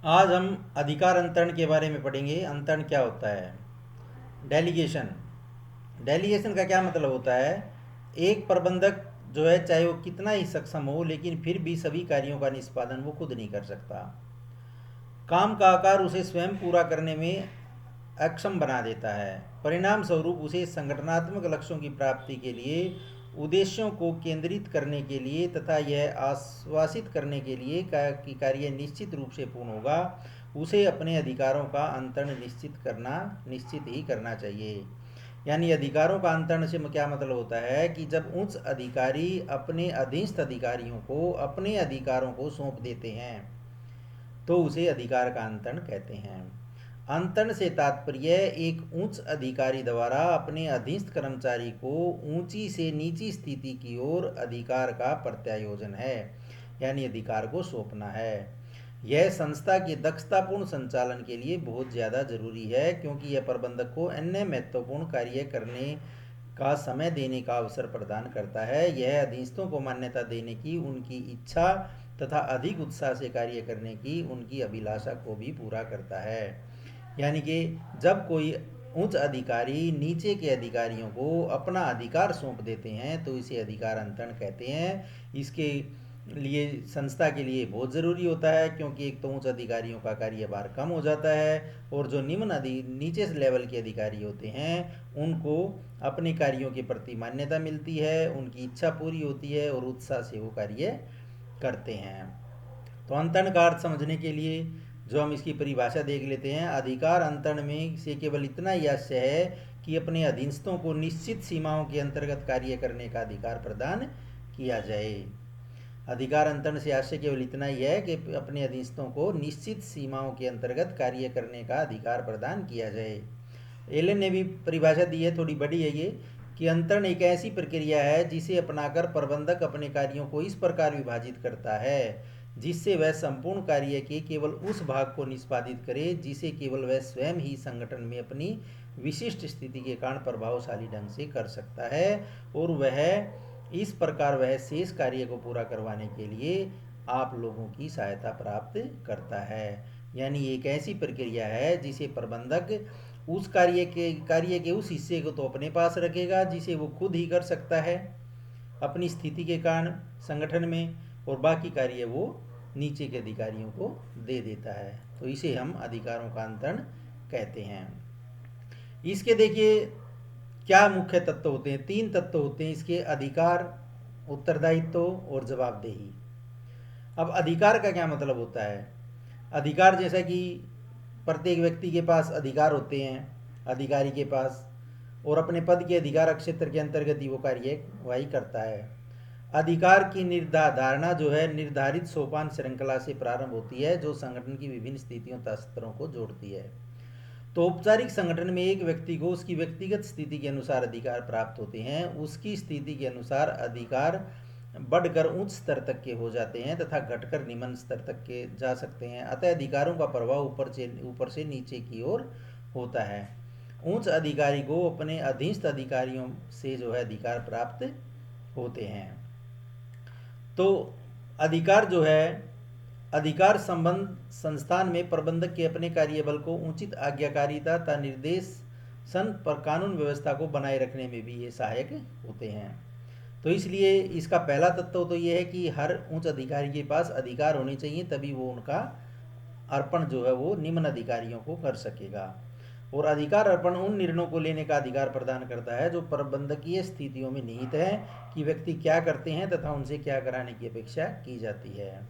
आज हम अधिकार अंतरण के बारे में पढ़ेंगे। अंतरण क्या होता है? डेलीगेशन। डेलीगेशन का क्या मतलब होता है? एक प्रबंधक जो है, चाहे वो कितना ही सक्षम हो, लेकिन फिर भी सभी कार्यों का निष्पादन वो खुद नहीं कर सकता। काम का आकार उसे स्वयं पूरा करने में अक्षम बना देता है। परिणाम स्वरूप उसे संगठनात्मक लक्ष्यों की प्राप्ति के लिए, उद्देश्यों को केंद्रित करने के लिए तथा यह आश्वासित करने के लिए कि कार्य निश्चित रूप से पूर्ण होगा, उसे अपने अधिकारों का अंतरण निश्चित ही करना चाहिए। यानी अधिकारों का अंतरण से क्या मतलब होता है कि जब उच्च अधिकारी अपने अधीनस्थ अधिकारियों को अपने अधिकारों को सौंप देते हैं तो उसे अधिकार का अंतरण कहते हैं। अंतरण से तात्पर्य एक उच्च अधिकारी द्वारा अपने अधीनस्थ कर्मचारी को ऊंची से नीची स्थिति की ओर अधिकार का प्रत्यायोजन है, यानी अधिकार को सौंपना है। यह संस्था के दक्षतापूर्ण संचालन के लिए बहुत ज़्यादा जरूरी है, क्योंकि यह प्रबंधक को अन्य महत्वपूर्ण कार्य करने का समय देने का अवसर प्रदान करता है। यह अधीनस्थों को मान्यता देने की उनकी इच्छा तथा अधिक उत्साह से कार्य करने की उनकी अभिलाषा को भी पूरा करता है। यानी कि जब कोई उच्च अधिकारी नीचे के अधिकारियों को अपना अधिकार सौंप देते हैं तो इसे अधिकार अंतरण कहते हैं। इसके लिए संस्था के लिए बहुत ज़रूरी होता है, क्योंकि एक तो उच्च अधिकारियों का कार्यभार कम हो जाता है और जो नीचे लेवल के अधिकारी होते हैं उनको अपने कार्यों के प्रति मान्यता मिलती है, उनकी इच्छा पूरी होती है और उत्साह से वो कार्य करते हैं। तो अंतरण का अर्थ समझने के लिए जो हम इसकी परिभाषा देख लेते हैं। अधिकार अंतरण में से केवल इतना ही आशय है कि अपने अधीनस्थों को निश्चित सीमाओं के अंतर्गत कार्य करने का अधिकार प्रदान किया जाए। अधिकार अंतरण से आशय केवल इतना ही है कि अपने अधीनस्थों को निश्चित सीमाओं के अंतर्गत कार्य करने का अधिकार प्रदान किया जाए। एलन ने भी परिभाषा दी है, थोड़ी बड़ी है ये, कि अंतरण एक ऐसी प्रक्रिया है जिसे अपनाकर प्रबंधक अपने कार्यों को इस प्रकार विभाजित करता है जिससे वह संपूर्ण कार्य के केवल उस भाग को निष्पादित करे जिसे केवल वह स्वयं ही संगठन में अपनी विशिष्ट स्थिति के कारण प्रभावशाली ढंग से कर सकता है, और वह इस प्रकार वह शेष कार्य को पूरा करवाने के लिए आप लोगों की सहायता प्राप्त करता है। यानी एक ऐसी प्रक्रिया है जिसे प्रबंधक उस कार्य के उस हिस्से को तो अपने पास रखेगा जिसे वो खुद ही कर सकता है अपनी स्थिति के कारण संगठन में, और बाकी कार्य वो नीचे के अधिकारियों को दे देता है। तो इसे हम अधिकारों का अंतरण कहते हैं। इसके देखिए क्या मुख्य तत्व होते हैं? 3 तत्व होते हैं इसके: अधिकार, उत्तरदायित्व और जवाबदेही। अब अधिकार का क्या मतलब होता है? अधिकार जैसा कि प्रत्येक व्यक्ति के पास अधिकार होते हैं, अधिकारी के पास, और अपने पद के अधिकार क्षेत्र के अंतर्गत ही वो कार्यवाही करता है। अधिकार की निर्धारणा जो है निर्धारित सोपान श्रृंखला से प्रारंभ होती है जो संगठन की विभिन्न स्थितियों तथा स्तरों को जोड़ती है। तो औपचारिक संगठन में एक व्यक्ति को उसकी व्यक्तिगत स्थिति के अनुसार अधिकार प्राप्त होते हैं। उसकी स्थिति के अनुसार अधिकार बढ़कर उच्च स्तर तक के हो जाते हैं तथा घटकर निम्न स्तर तक के जा सकते हैं। अतः अधिकारों का प्रभाव ऊपर से नीचे की ओर होता है। उच्च अधिकारी को अपने अधीनस्थ अधिकारियों से जो है अधिकार प्राप्त होते हैं। तो अधिकार जो है, अधिकार संबंध संस्थान में प्रबंधक के अपने कार्यबल को उचित आज्ञाकारिता तथा निर्देशन पर कानून व्यवस्था को बनाए रखने में भी ये सहायक होते हैं। तो इसलिए इसका पहला तत्व तो ये है कि हर उच्च अधिकारी के पास अधिकार होने चाहिए, तभी वो उनका अर्पण जो है वो निम्न अधिकारियों को कर सकेगा। और अधिकार अर्पण उन निर्णयों को लेने का अधिकार प्रदान करता है जो प्रबंधकीय स्थितियों में निहित है कि व्यक्ति क्या करते हैं तथा उनसे क्या कराने की अपेक्षा की जाती है।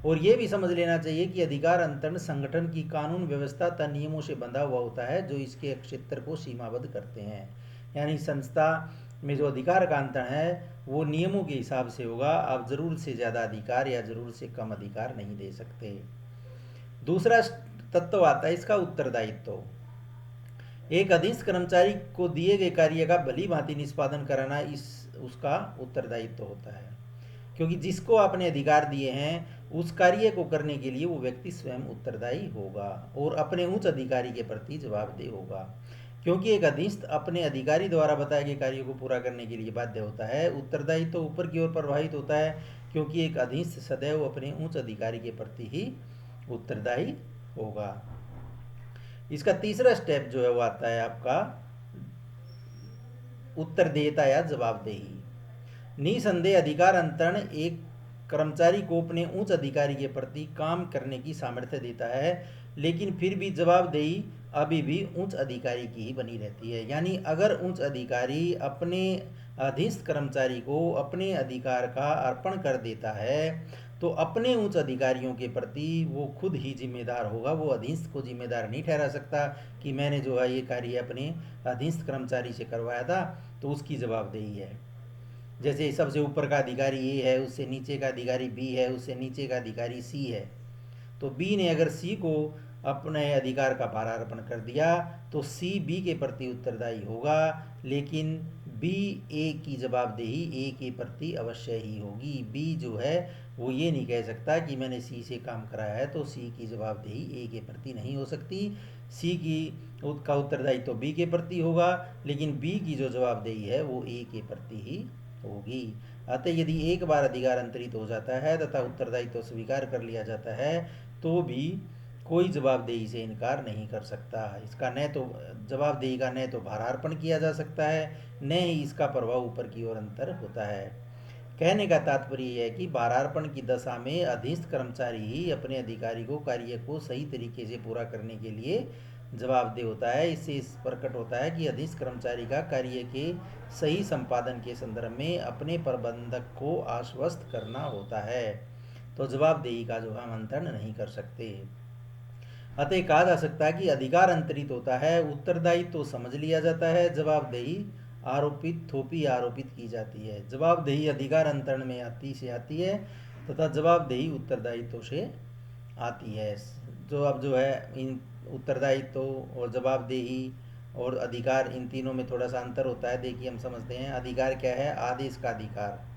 और ये भी समझ लेना चाहिए कि अधिकार अंतरण संगठन की कानून व्यवस्था तथा नियमों से बंधा हुआ होता है जो इसके क्षेत्र को सीमाबद्ध करते हैं। यानी संस्था में जो अधिकार का अंतरण है वो नियमों के हिसाब से होगा। आप जरूर से ज़्यादा अधिकार या जरूर से कम अधिकार नहीं दे सकते। दूसरा तत्व आता है इसका उत्तरदायित्व। एक अधीनस्थ कर्मचारी को दिए गए कार्य का भली भांति निष्पादन कराना इस उसका उत्तरदायित्व होता है, क्योंकि जिसको आपने अधिकार दिए हैं उस कार्य को करने के लिए वो व्यक्ति स्वयं उत्तरदायी होगा और अपने उच्च अधिकारी के प्रति जवाबदेह होगा। क्योंकि एक अधीनस्थ अपने अधिकारी द्वारा बताए गए कार्य को पूरा करने के लिए बाध्य होता है। उत्तरदायित्व तो ऊपर की ओर प्रवाहित होता है, क्योंकि एक अधीनस्थ सदैव अपने उच्च अधिकारी के प्रति ही उत्तरदायी होगा। इसका तीसरा स्टेप जो है वो आता है आपका उत्तरदेयता या जवाबदेही। निसंदेह अधिकार अंतरण एक कर्मचारी को अपने उच्च अधिकारी के प्रति काम करने की सामर्थ्य देता है, लेकिन फिर भी जवाबदेही अभी भी उच्च अधिकारी की ही बनी रहती है। यानी अगर उच्च अधिकारी अपने अधीनस्थ कर्मचारी को अपने अधिकार का अर्पण कर देता है तो अपने उच्च अधिकारियों के प्रति वो खुद ही जिम्मेदार होगा। वो अधीनस्थ को जिम्मेदार नहीं ठहरा सकता कि मैंने जो है ये कार्य अपने अधीनस्थ कर्मचारी से करवाया था तो उसकी जवाबदेही है। जैसे सबसे ऊपर का अधिकारी ए है, उससे नीचे का अधिकारी बी है, उससे नीचे का अधिकारी सी है, तो बी ने अगर सी को अपने अधिकार का भारार्पण कर दिया तो सी बी के प्रति उत्तरदायी होगा, लेकिन बी ए की जवाबदेही ए के प्रति अवश्य ही होगी। बी जो है वो ये नहीं कह सकता कि मैंने सी से काम कराया है तो सी की जवाबदेही ए के प्रति नहीं हो सकती। सी की का उत्तरदायित्व तो बी के प्रति होगा, लेकिन बी की जो जवाबदेही है वो ए के प्रति ही होगी। अतः यदि एक बार अधिकार अंतरित हो जाता है तथा उत्तरदायित्व तो स्वीकार कर लिया जाता है तो भी कोई जवाबदेही से इनकार नहीं कर सकता। इसका न तो जवाबदेही का न तो भारार्पण किया जा सकता है, न ही इसका प्रभाव ऊपर की ओर अंतर होता है। कहने का तात्पर्य यह है कि भारार्पण की दशा में अधीनस्थ कर्मचारी ही अपने अधिकारी को कार्य को सही तरीके से पूरा करने के लिए जवाबदेह होता है। इससे इस प्रकट होता है कि अधीनस्थ कर्मचारी का कार्य के सही संपादन के संदर्भ में अपने प्रबंधक को आश्वस्त करना होता है, तो जवाबदेही का जो हम अंतरण नहीं कर सकते। अतः कहा जा सकता है कि अधिकार अंतरित होता है, उत्तरदायित्व तो समझ लिया जाता है, जवाबदेही आरोपित थोपी आरोपित की जाती है। जवाबदेही अधिकार अंतरण में आती है तथा जवाबदेही उत्तरदायित्व से आती है। जो है इन उत्तरदायित्व और जवाबदेही और अधिकार, इन तीनों में थोड़ा सा अंतर होता है। देखिए हम समझते हैं, अधिकार क्या है? आदेश का अधिकार।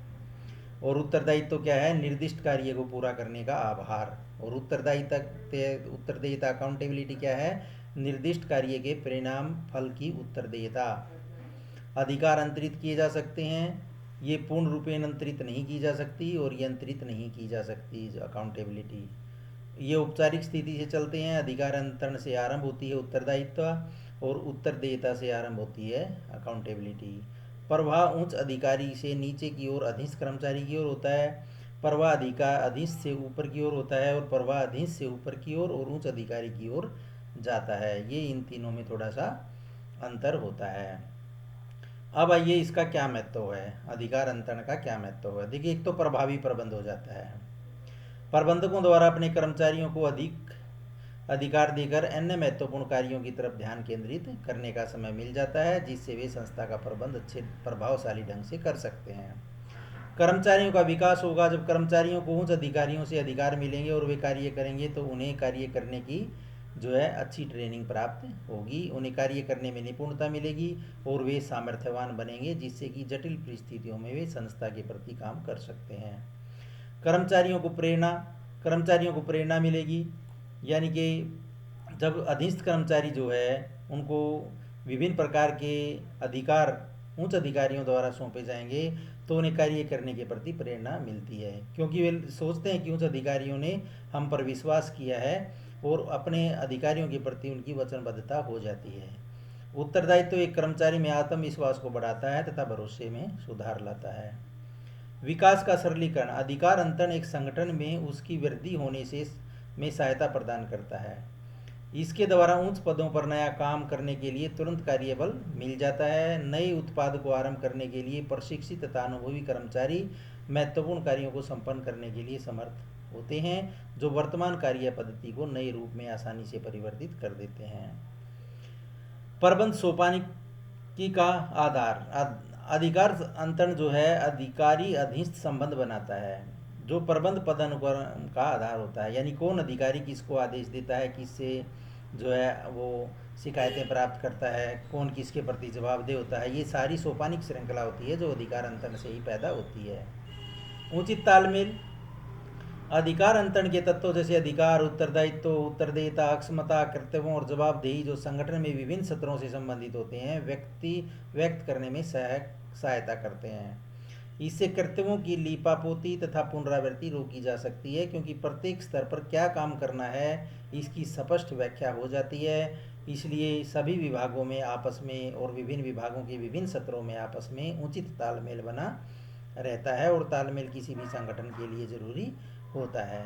और उत्तरदायित्व क्या है? निर्दिष्ट कार्य को पूरा करने का आभार। और उत्तरदेयता अकाउंटेबिलिटी क्या है? निर्दिष्ट कार्य के परिणाम फल की उत्तरदेयता। अधिकार अंतरित किए जा सकते हैं, ये पूर्ण रूपेण अंतरित नहीं की जा सकती और ये अंतरित नहीं की जा सकती अकाउंटेबिलिटी। ये औपचारिक स्थिति से चलते हैं। अधिकार अंतरण से आरंभ होती है उत्तरदायित्व और उत्तरदेयता से आरंभ होती है अकाउंटेबिलिटी। प्रवाह उच्च अधिकारी से नीचे की ओर अधीनस्थ कर्मचारी की ओर होता है, प्रवाह अधिकार अधीनस्थ से ऊपर की ओर होता है और प्रवाह अधीनस्थ से ऊपर की ओर और उच्च अधिकारी की ओर जाता है। ये इन तीनों में थोड़ा सा अंतर होता है। अब आइए इसका क्या महत्व है, अधिकार अंतरण का क्या महत्व है। देखिए, एक तो प्रभावी प्रबंध हो जाता है। प्रबंधकों द्वारा अपने कर्मचारियों को अधिक अधिकार देकर अन्य महत्वपूर्ण कार्यों की तरफ ध्यान केंद्रित करने का समय मिल जाता है, जिससे वे संस्था का प्रबंध अच्छे प्रभावशाली ढंग से कर सकते हैं। कर्मचारियों का विकास होगा। जब कर्मचारियों को उच्च अधिकारियों से अधिकार मिलेंगे और वे कार्य करेंगे तो उन्हें कार्य करने की जो है अच्छी ट्रेनिंग प्राप्त होगी, उन्हें कार्य करने में निपुणता मिलेगी और वे सामर्थ्यवान बनेंगे, जिससे कि जटिल परिस्थितियों में वे संस्था के प्रति काम कर सकते हैं। कर्मचारियों को प्रेरणा मिलेगी, यानी कि जब अधीनस्थ कर्मचारी जो है उनको विभिन्न प्रकार के अधिकार उच्च अधिकारियों द्वारा सौंपे जाएंगे तो उन्हें कार्य करने के प्रति प्रेरणा मिलती है, क्योंकि वे सोचते हैं कि उच्च अधिकारियों ने हम पर विश्वास किया है और अपने अधिकारियों के प्रति उनकी वचनबद्धता हो जाती है। उत्तरदायित्व एक कर्मचारी में आत्मविश्वास को बढ़ाता है तथा भरोसे में सुधार लाता है। विकास का सरलीकरण। अधिकार अंतरण एक संगठन में उसकी वृद्धि होने से में सहायता प्रदान करता है। इसके द्वारा उच्च पदों पर नया काम करने के लिए तुरंत कार्यबल मिल जाता है। नए उत्पाद को आरंभ करने के लिए प्रशिक्षित तथा अनुभवी कर्मचारी महत्वपूर्ण कार्यों को संपन्न करने के लिए समर्थ होते हैं, जो वर्तमान कार्य पद्धति को नए रूप में आसानी से परिवर्तित कर देते हैं। प्रबंध सोपानिकी का आधार। अधिकार अंतरण जो है अधिकारी अधीनस्थ संबंध बनाता है, जो प्रबंध पदानुक्रम का आधार होता है। यानी कौन अधिकारी किसको आदेश देता है, किससे जो है वो शिकायतें प्राप्त करता है, कौन किसके प्रति जवाबदेह होता है, ये सारी सोपानिक श्रृंखला होती है जो अधिकार अंतरण से ही पैदा होती है। उचित तालमेल। अधिकार अंतरण के तत्वों जैसे अधिकार, उत्तरदायित्व, उत्तरदेयता, अक्षमता, कर्तव्यों और जवाबदेही जो संगठन में विभिन्न सत्रों से संबंधित होते हैं, व्यक्ति व्यक्त करने में सहायता करते हैं। इससे कर्तव्यों की लीपापोती तथा पुनरावृत्ति रोकी जा सकती है, क्योंकि प्रत्येक स्तर पर क्या काम करना है इसकी स्पष्ट व्याख्या हो जाती है। इसलिए सभी विभागों में आपस में और विभिन्न विभागों के विभिन्न सत्रों में आपस में उचित तालमेल बना रहता है, और तालमेल किसी भी संगठन के लिए ज़रूरी होता है।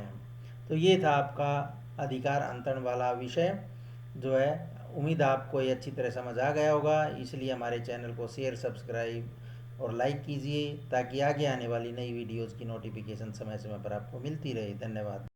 तो ये था आपका अधिकार अंतरण वाला विषय जो है। उम्मीद आपको ये अच्छी तरह समझ आ गया होगा, इसलिए हमारे चैनल को शेयर, सब्सक्राइब और लाइक कीजिए, ताकि आगे आने वाली नई वीडियोज़ की नोटिफिकेशन समय समय पर आपको मिलती रहे। धन्यवाद।